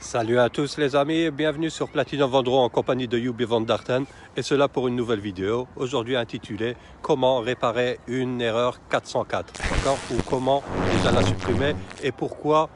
Salut à tous les amis, bienvenue sur Platinum Vendro en compagnie de Yubi Van Darten et cela pour une nouvelle vidéo, aujourd'hui intitulée Comment réparer une erreur 404, d'accord, ou comment déjà la supprimer et pourquoi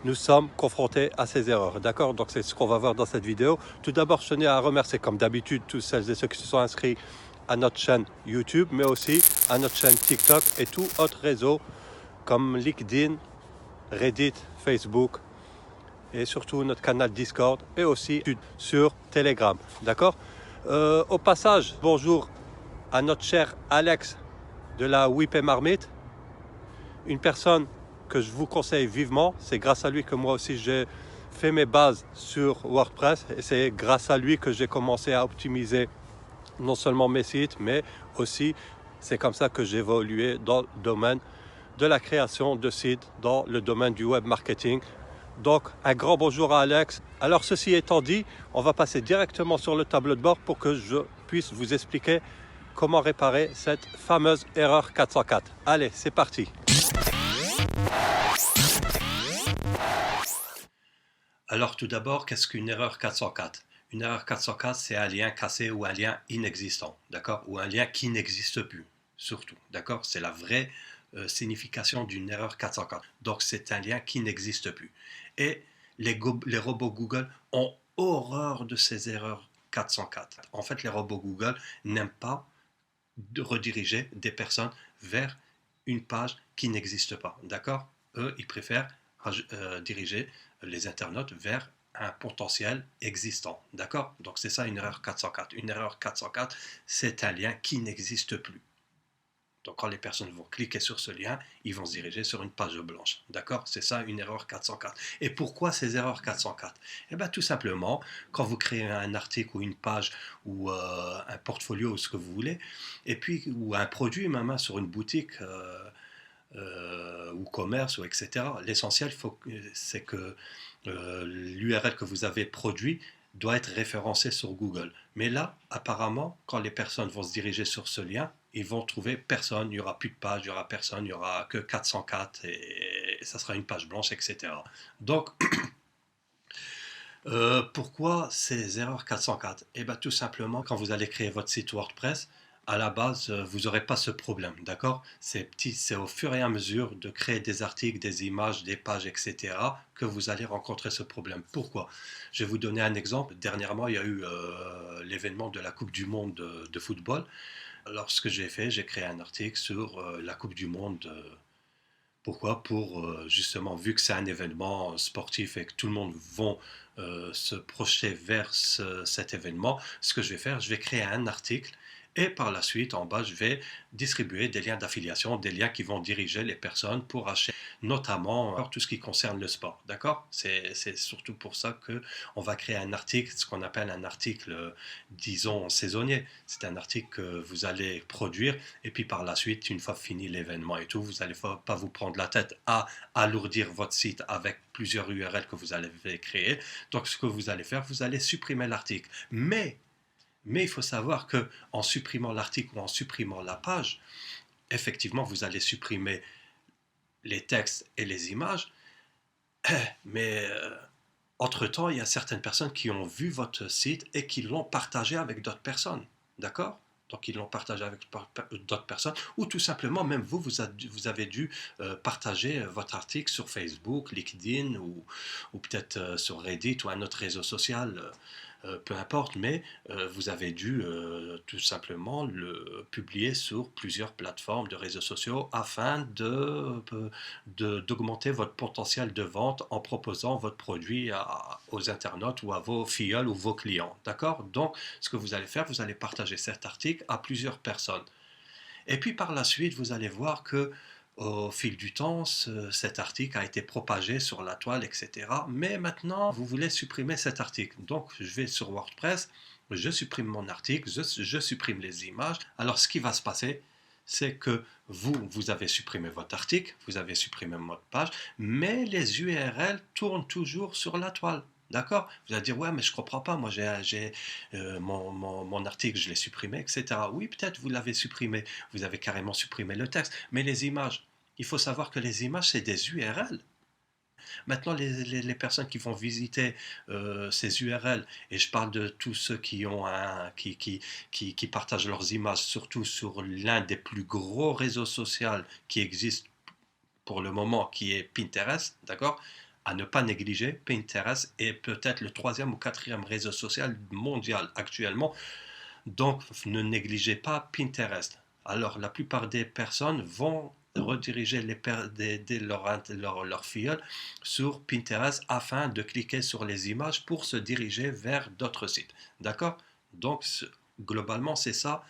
nous sommes confrontés à ces erreurs, d'accord. Donc c'est ce qu'on va voir dans cette vidéo. Tout d'abord, je tenais à remercier comme d'habitude tous celles et ceux qui se sont inscrits à notre chaîne YouTube, mais aussi à notre chaîne TikTok et tout autre réseau comme LinkedIn, Reddit, Facebook, et surtout notre canal Discord et aussi sur Telegram. D'accord. Au passage, bonjour à notre cher Alex de la Whip et Marmite, une personne que je vous conseille vivement. C'est grâce à lui que moi aussi j'ai fait mes bases sur WordPress et c'est grâce à lui que j'ai commencé à optimiser non seulement mes sites, mais aussi c'est comme ça que j'ai évolué dans le domaine de la création de sites, dans le domaine du web marketing. Donc, un grand bonjour à Alex. Alors, ceci étant dit, on va passer directement sur le tableau de bord pour que je puisse vous expliquer comment réparer cette fameuse erreur 404. Allez, c'est parti. Alors, tout d'abord, qu'est-ce qu'une erreur 404? Une erreur 404, c'est un lien cassé ou un lien inexistant, d'accord? Ou un lien qui n'existe plus, surtout, d'accord? C'est la vraie signification d'une erreur 404. Donc, c'est un lien qui n'existe plus. Et les robots Google ont horreur de ces erreurs 404. En fait, les robots Google n'aiment pas rediriger des personnes vers une page qui n'existe pas. D'accord? Eux, ils préfèrent diriger les internautes vers un potentiel existant. D'accord? Donc c'est ça une erreur 404. Une erreur 404, c'est un lien qui n'existe plus. Donc quand les personnes vont cliquer sur ce lien, ils vont se diriger sur une page blanche. D'accord? C'est ça une erreur 404. Et pourquoi ces erreurs 404? Eh bien tout simplement, quand vous créez un article ou une page ou un portfolio ou ce que vous voulez, et puis ou un produit même sur une boutique ou commerce ou etc. L'essentiel c'est que l'URL que vous avez produit doit être référencé sur Google. Mais là, apparemment, quand les personnes vont se diriger sur ce lien, ils vont trouver personne, il n'y aura plus de page, il n'y aura personne, il n'y aura que 404 et ça sera une page blanche, etc. Donc, pourquoi ces erreurs 404? Eh bien, tout simplement, quand vous allez créer votre site WordPress, à la base, vous n'aurez pas ce problème, d'accord? C'est au fur et à mesure de créer des articles, des images, des pages, etc., que vous allez rencontrer ce problème. Pourquoi? Je vais vous donner un exemple. Dernièrement, il y a eu l'événement de la Coupe du Monde de football. Alors, ce que j'ai fait, j'ai créé un article sur la Coupe du Monde. Pourquoi? Pour justement, vu que c'est un événement sportif et que tout le monde va se projeter vers cet événement, ce que je vais faire, je vais créer un article et par la suite, en bas, je vais distribuer des liens d'affiliation, des liens qui vont diriger les personnes pour acheter, notamment tout ce qui concerne le sport. D'accord? C'est surtout pour ça qu'on va créer un article, ce qu'on appelle un article, disons, saisonnier. C'est un article que vous allez produire et puis par la suite, une fois fini l'événement et tout, vous n'allez pas vous prendre la tête à alourdir votre site avec plusieurs URL que vous allez créer. Donc, ce que vous allez faire, vous allez supprimer l'article. Mais il faut savoir que en supprimant l'article ou en supprimant la page, effectivement, vous allez supprimer les textes et les images, mais entre-temps, il y a certaines personnes qui ont vu votre site et qui l'ont partagé avec d'autres personnes. D'accord? Donc, ils l'ont partagé avec d'autres personnes, ou tout simplement, même vous avez dû partager votre article sur Facebook, LinkedIn, ou peut-être sur Reddit ou un autre réseau social, peu importe, mais vous avez dû tout simplement le publier sur plusieurs plateformes de réseaux sociaux afin d'augmenter votre potentiel de vente en proposant votre produit aux internautes ou à vos filleuls ou vos clients. D'accord? Donc, ce que vous allez faire, vous allez partager cet article à plusieurs personnes. Et puis par la suite, vous allez voir que au fil du temps, cet article a été propagé sur la toile, etc. Mais maintenant, vous voulez supprimer cet article. Donc, je vais sur WordPress, je supprime mon article, je supprime les images. Alors, ce qui va se passer, c'est que vous avez supprimé votre article, vous avez supprimé votre page, mais les URL tournent toujours sur la toile. D'accord? Vous allez dire, ouais, mais je ne comprends pas, moi mon article, je l'ai supprimé, etc. Oui, peut-être vous l'avez supprimé, vous avez carrément supprimé le texte, mais les images, il faut savoir que les images, c'est des URL. Maintenant, les personnes qui vont visiter ces URL, et je parle de tous ceux qui ont qui partagent leurs images, surtout sur l'un des plus gros réseaux sociaux qui existent pour le moment, qui est Pinterest, d'accord? À ne pas négliger, Pinterest est peut-être le troisième ou quatrième réseau social mondial actuellement, donc ne négligez pas Pinterest. Alors la plupart des personnes vont rediriger leur filleul sur Pinterest afin de cliquer sur les images pour se diriger vers d'autres sites. D'accord? Donc globalement c'est ça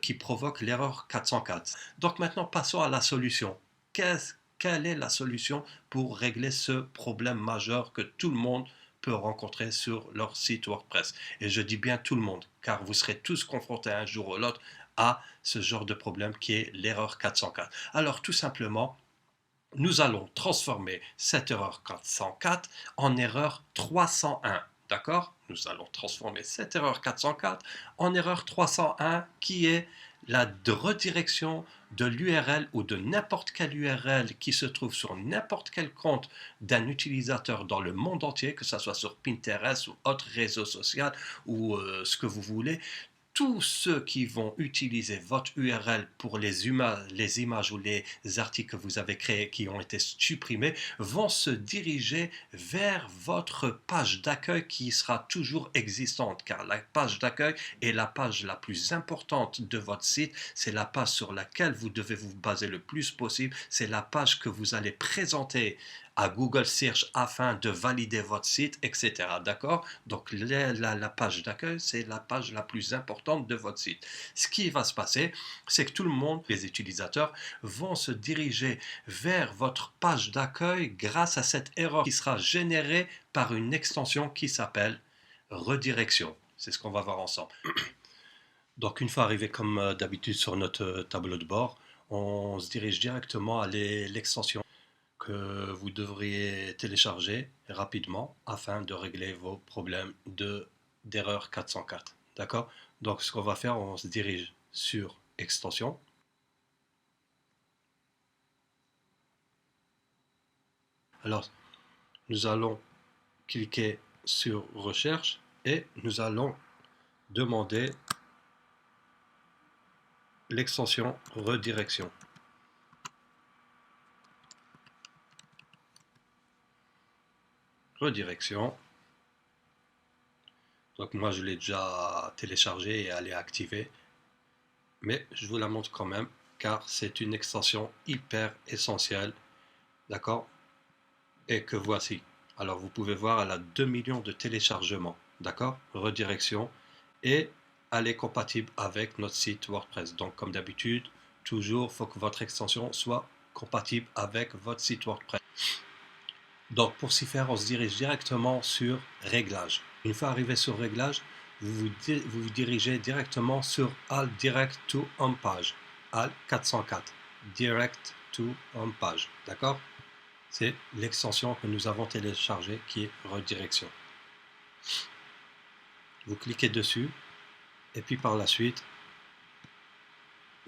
qui provoque l'erreur 404. Donc maintenant, passons à la solution. Quelle est la solution pour régler ce problème majeur que tout le monde peut rencontrer sur leur site WordPress? Et je dis bien tout le monde, car vous serez tous confrontés un jour ou l'autre à ce genre de problème qui est l'erreur 404. Alors tout simplement, nous allons transformer cette erreur 404 en erreur 301. D'accord? Nous allons transformer cette erreur 404 en erreur 301 qui est la redirection de l'URL ou de n'importe quelle URL qui se trouve sur n'importe quel compte d'un utilisateur dans le monde entier, que ce soit sur Pinterest ou autre réseau social ou ce que vous voulez. Tous ceux qui vont utiliser votre URL pour les images ou les articles que vous avez créés qui ont été supprimés vont se diriger vers votre page d'accueil qui sera toujours existante, car la page d'accueil est la page la plus importante de votre site, c'est la page sur laquelle vous devez vous baser le plus possible, c'est la page que vous allez présenter à Google Search afin de valider votre site, etc. D'accord? Donc la page d'accueil, c'est la page la plus importante de votre site. Ce qui va se passer, c'est que tout le monde, les utilisateurs, vont se diriger vers votre page d'accueil grâce à cette erreur qui sera générée par une extension qui s'appelle redirection. C'est ce qu'on va voir ensemble. Donc une fois arrivé comme d'habitude sur notre tableau de bord, on se dirige directement à l'extension que vous devriez télécharger rapidement afin de régler vos problèmes d'erreur 404. D'accord? Donc ce qu'on va faire, on se dirige sur extension. Alors nous allons cliquer sur recherche et nous allons demander l'extension redirection. Redirection. Donc moi je l'ai déjà téléchargée et elle est activée, mais je vous la montre quand même car c'est une extension hyper essentielle, d'accord, et que voici. Alors vous pouvez voir, elle a 2 millions de téléchargements, d'accord, redirection, et elle est compatible avec notre site WordPress. Donc comme d'habitude, toujours il faut que votre extension soit compatible avec votre site WordPress. Donc pour s'y faire, on se dirige directement sur Réglages. Une fois arrivé sur Réglages, vous vous dirigez directement sur All Direct to Home Page. All 404. Direct to Home Page. D'accord? C'est l'extension que nous avons téléchargée qui est Redirection. Vous cliquez dessus et puis par la suite,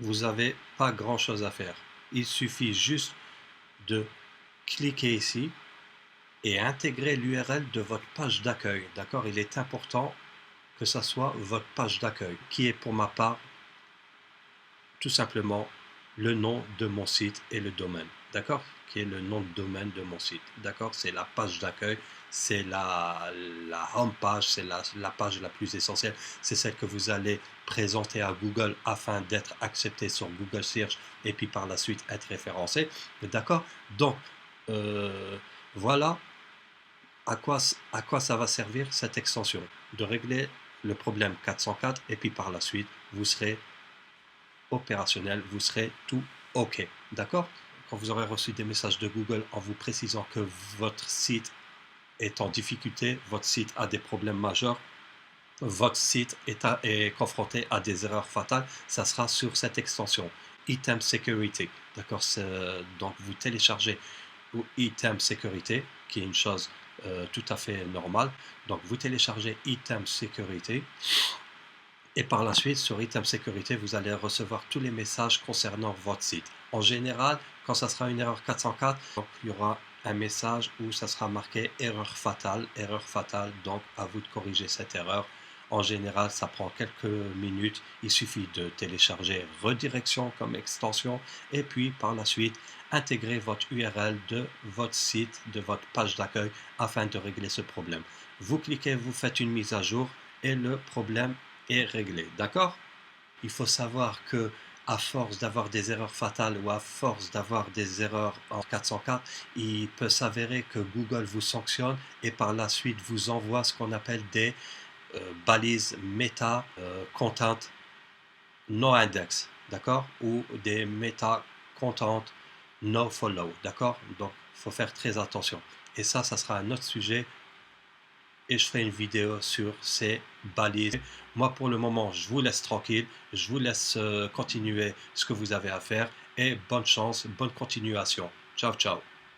vous n'avez pas grand chose à faire. Il suffit juste de cliquer ici et intégrer l'URL de votre page d'accueil. D'accord? Il est important que ça soit votre page d'accueil, qui est pour ma part tout simplement le nom de mon site et le domaine. D'accord? Qui est le nom de domaine de mon site. D'accord? C'est la page d'accueil, c'est la home page, c'est la page la plus essentielle. C'est celle que vous allez présenter à Google afin d'être accepté sur Google Search et puis par la suite être référencé. D'accord? Donc, voilà à quoi ça va servir cette extension, de régler le problème 404 et puis par la suite vous serez opérationnel, vous serez tout OK. D'accord? Quand vous aurez reçu des messages de Google en vous précisant que votre site est en difficulté, votre site a des problèmes majeurs, votre site est confronté à des erreurs fatales, ça sera sur cette extension Item Security. D'accord? Donc vous téléchargez Item Security, qui est une chose tout à fait normale. Donc vous téléchargez Item Security et par la suite sur Item Sécurité vous allez recevoir tous les messages concernant votre site. En général, quand ça sera une erreur 404, donc, il y aura un message où ça sera marqué erreur fatale, donc à vous de corriger cette erreur. En général, ça prend quelques minutes, il suffit de télécharger redirection comme extension et puis par la suite, intégrer votre URL de votre site, de votre page d'accueil afin de régler ce problème. Vous cliquez, vous faites une mise à jour et le problème est réglé. D'accord? Il faut savoir que à force d'avoir des erreurs fatales ou à force d'avoir des erreurs en 404, il peut s'avérer que Google vous sanctionne et par la suite vous envoie ce qu'on appelle des balises meta content no index, d'accord? Ou des meta content no follow, d'accord? Donc il faut faire très attention. Et ça sera un autre sujet et je ferai une vidéo sur ces balises. Moi, pour le moment, je vous laisse tranquille. Je vous laisse continuer ce que vous avez à faire et bonne chance, bonne continuation. Ciao, ciao.